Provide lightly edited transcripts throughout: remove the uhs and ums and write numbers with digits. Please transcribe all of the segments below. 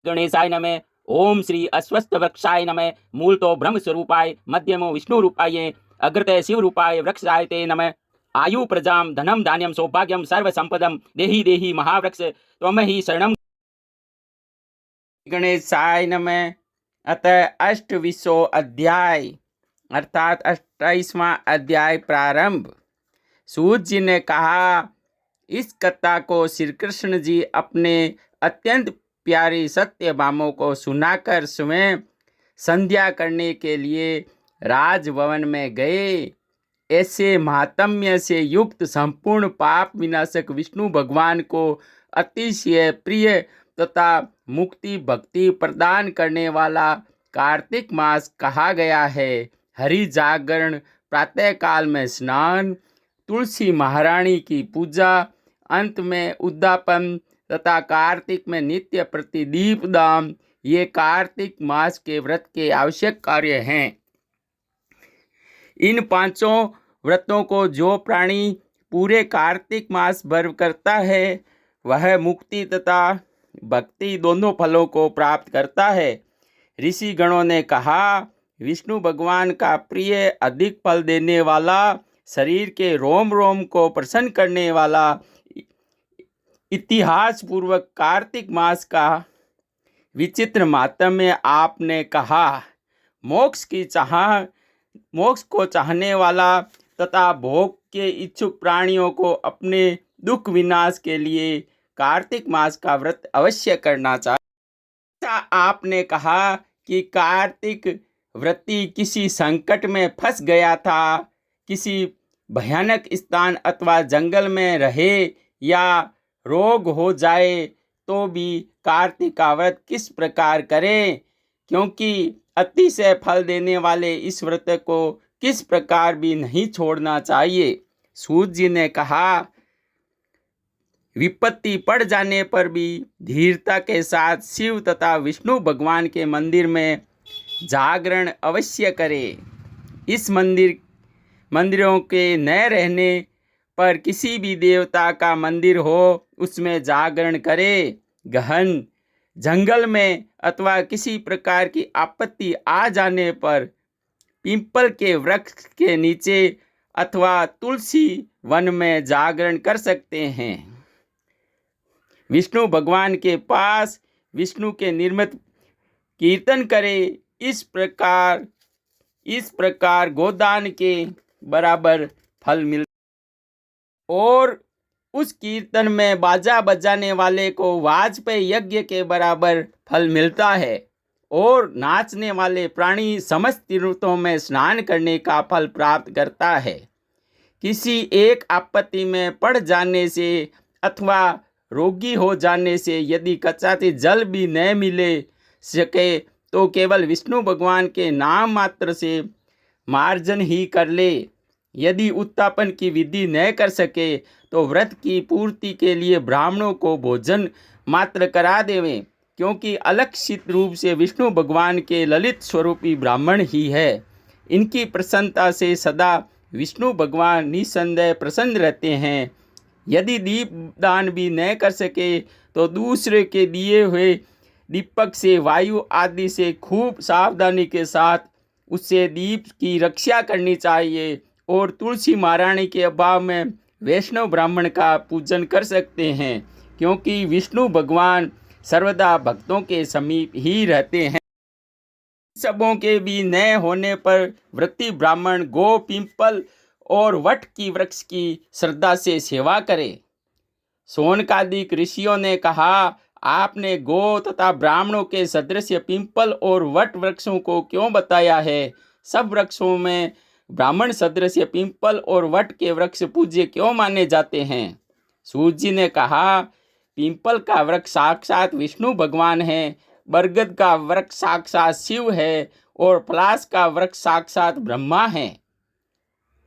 गणेशाय नमः। ओम श्री अस्वस्थ वृक्षाय नमः। मूलतो ब्रह्म स्वरूपाय, मध्यमो विष्णु रूपाय, अग्रते शिव रूपाय वृक्षाय ते नमः। आयु प्रजाम धनम धान्यम सौभाग्यम सर्व संपदम देहि देहि महावृक्ष त्वम ही शरणम। गणेशाय नमः। अतः 28वां अध्याय अर्थात 28वां अध्याय प्रारंभ। सूत जी ने कहा, इस कथा को श्री कृष्ण जी अपने अत्यंत प्यारी सत्यभामा को सुनाकर स्वयं संध्या करने के लिए राजभवन में गए। ऐसे महात्म्य से युक्त संपूर्ण पाप विनाशक विष्णु भगवान को अतिशय प्रिय तथा मुक्ति भक्ति प्रदान करने वाला कार्तिक मास कहा गया है। हरि जागरण, प्रातः काल में स्नान, तुलसी महारानी की पूजा, अंत में उद्यापन तथा कार्तिक में नित्य प्रति दीपदान, ये कार्तिक मास के व्रत के आवश्यक कार्य हैं। इन पांचों व्रतों को जो प्राणी पूरे कार्तिक मास भर करता है वह मुक्ति तथा भक्ति दोनों फलों को प्राप्त करता है। ऋषि गणों ने कहा, विष्णु भगवान का प्रिय, अधिक फल देने वाला, शरीर के रोम रोम को प्रसन्न करने वाला इतिहास पूर्वक कार्तिक मास का विचित्र माहात्म्य आपने कहा। मोक्ष को चाहने वाला तथा भोग के इच्छुक प्राणियों को अपने दुख विनाश के लिए कार्तिक मास का व्रत अवश्य करना चाहिए। आपने कहा कि कार्तिक व्रती किसी संकट में फंस गया था, किसी भयानक स्थान अथवा जंगल में रहे या रोग हो जाए तो भी कार्तिक का व्रत किस प्रकार करें, क्योंकि अतिशय फल देने वाले इस व्रत को किस प्रकार भी नहीं छोड़ना चाहिए। सूत जी ने कहा, विपत्ति पड़ जाने पर भी धीरता के साथ शिव तथा विष्णु भगवान के मंदिर में जागरण अवश्य करें। इस मंदिरों के न रहने पर किसी भी देवता का मंदिर हो उसमें जागरण करें। गहन जंगल में अथवा किसी प्रकार की आपत्ति आ जाने पर पीपल के वृक्ष के नीचे अथवा तुलसी वन में जागरण कर सकते हैं। विष्णु भगवान के पास विष्णु के निर्मित कीर्तन करें। इस प्रकार गोदान के बराबर फल मिलता और उस कीर्तन में बाजा बजाने वाले को वाजपेयी यज्ञ के बराबर फल मिलता है और नाचने वाले प्राणी समस्त तीर्थों में स्नान करने का फल प्राप्त करता है। किसी एक आपत्ति में पड़ जाने से अथवा रोगी हो जाने से यदि कचाती जल भी न मिले सके तो केवल विष्णु भगवान के नाम मात्र से मार्जन ही कर ले। यदि उत्तापन की विधि न कर सके तो व्रत की पूर्ति के लिए ब्राह्मणों को भोजन मात्र करा देवें, क्योंकि अलक्षित रूप से विष्णु भगवान के ललित स्वरूपी ब्राह्मण ही है। इनकी प्रसन्नता से सदा विष्णु भगवान निसंदेह प्रसन्न रहते हैं। यदि दीप दान भी न कर सके तो दूसरे के दिए हुए दीपक से, वायु आदि से खूब सावधानी के साथ उससे दीप की रक्षा करनी चाहिए और तुलसी महारानी के अभाव में वैष्णव ब्राह्मण का पूजन कर सकते हैं, क्योंकि विष्णु भगवान सर्वदा भक्तों के समीप ही रहते हैं। सबों के भी न होने पर व्रती ब्राह्मण गो, पीपल और वट की वृक्ष की श्रद्धा से सेवा करे। शौनकादिक ऋषियों ने कहा, आपने गो तथा ब्राह्मणों के सदृश पीपल और वट वृक्षों को क्यों बताया है? सब वृक्षों में ब्राह्मण सदृश पीपल और वट के वृक्ष पूज्य क्यों माने जाते हैं? सूत जी ने कहा, पीपल का वृक्ष साक्षात विष्णु भगवान है, बरगद का वृक्ष साक्षात शिव है और पलाश का वृक्ष साक्षात ब्रह्मा है।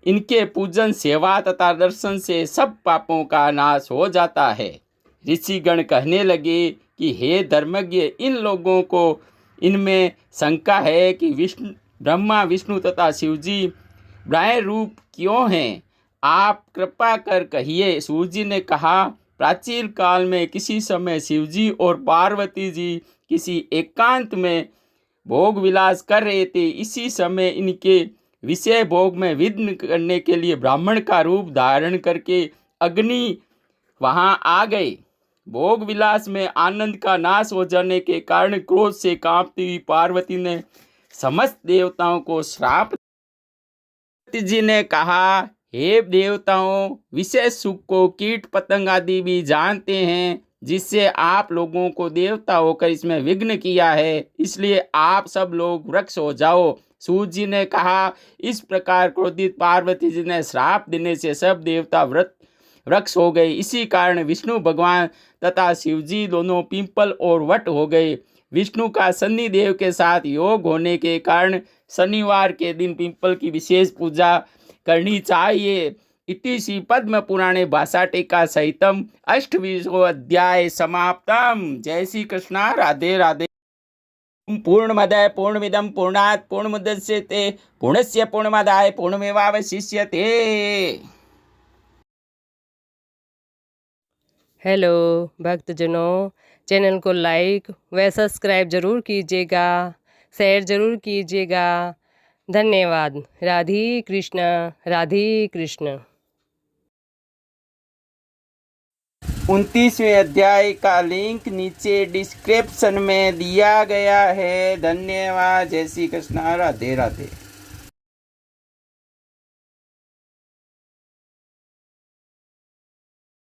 इनके पूजन, सेवा तथा दर्शन से सब पापों का नाश हो जाता है। ऋषिगण कहने लगे कि हे धर्मज्ञ, इन लोगों को इनमें शंका है कि ब्रह्मा, विष्णु तथा शिवजी ब्राह्मण रूप क्यों हैं? आप कृपा कर कहिए। सूत जी ने कहा, प्राचीन काल में किसी समय शिवजी और पार्वती जी किसी एकांत में भोग विलास कर रहे थे। इसी समय इनके विषय भोग में विघ्न करने के लिए ब्राह्मण का रूप धारण करके अग्नि वहां आ गए। भोग विलास में आनंद का नाश हो जाने के कारण क्रोध से कांपती हुई पार्वती ने समस्त देवताओं को श्राप। जी ने कहा, हे देवताओं, विशेष सुख को कीट पतंग आदि भी जानते हैं, जिससे आप लोगों को देवता होकर इसमें विघ्न किया है, इसलिए आप सब लोग वृक्ष हो जाओ। सूत जी ने कहा, इस प्रकार क्रोधित पार्वती जी ने श्राप देने से सब देवता वृक्ष हो गए। इसी कारण विष्णु भगवान तथा शिवजी दोनों पिंपल और वट हो गए। विष्णु का शनि देव के साथ योग होने के कारण शनिवार के दिन पिंपल की विशेष पूजा करनी चाहिए। इति श्री पद्म पुराणे भाषाटिका सहितम 28वां अध्याय समाप्तम। जय श्री कृष्णा। राधे राधे। पूर्णमदः पूर्णमिदं पूर्णात् पूर्णमुदच्यते पूर्णस्य पूर्णमादाय पूर्णमेवावशिष्यते। हेलो भक्तजनों, चैनल को लाइक व सब्सक्राइब जरूर कीजिएगा, शेयर जरूर कीजिएगा। धन्यवाद। राधे कृष्ण, राधे कृष्ण। 29वें अध्याय का लिंक नीचे डिस्क्रिप्शन में दिया गया है। धन्यवाद। जय श्री कृष्ण। राधे राधे।